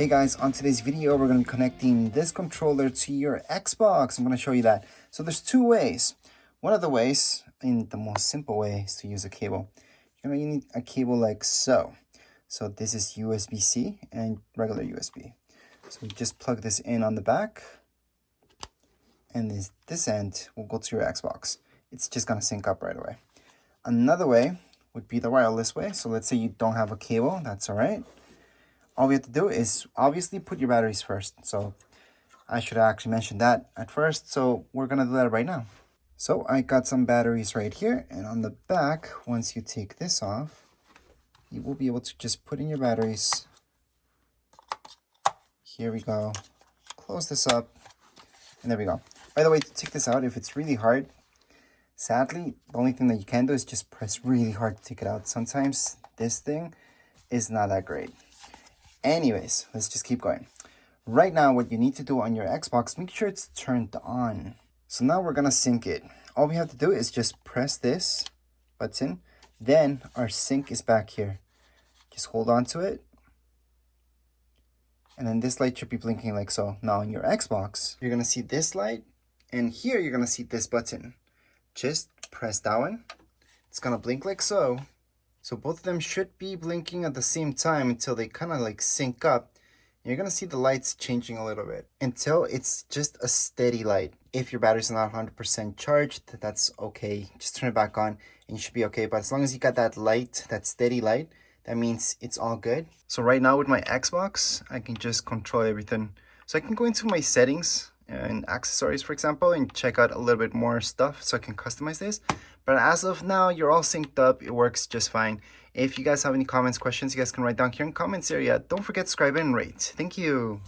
Hey guys, on today's video, we're going to be connecting this controller to your Xbox. I'm going to show you that. So there's two ways. One of the ways, and the most simple way, is to use a cable. You're going to need a cable like so. So this is USB-C and regular USB. So you just plug this in on the back, and this end will go to your Xbox. It's just going to sync up right away. Another way would be the wireless way. So let's say you don't have a cable, that's all right. All we have to do is obviously put your batteries first. So I should actually mention that at first. So we're going to do that right now. So I got some batteries right here. And on the back, once you take this off, you will be able to just put in your batteries. Here we go. Close this up. And there we go. By the way, to take this out, if it's really hard, sadly, the only thing that you can do is just press really hard to take it out. Sometimes this thing is not that great. Anyways, let's just keep going. Right now, what you need to do on your Xbox, make sure it's turned on. So now we're gonna sync it. All we have to do is just press this button. Then our sync is back here. Just hold on to it. And then this light should be blinking like so. Now on your Xbox, you're gonna see this light. And here you're gonna see this button. Just press that one. It's gonna blink like so. So both of them should be blinking at the same time until they kind of like sync up. You're going to see the lights changing a little bit until it's just a steady light. If your battery's not 100% charged, that's okay. Just turn it back on and you should be okay. But as long as you got that light, that steady light, that means it's all good. So right now with my Xbox, I can just control everything. So I can go into my settings and accessories, for example, and check out a little bit more stuff so I can customize this. But as of now, you're all synced up. It works just fine. If you guys have any comments, questions, you guys can write down here in the comments area. Don't forget to subscribe and rate. Thank you.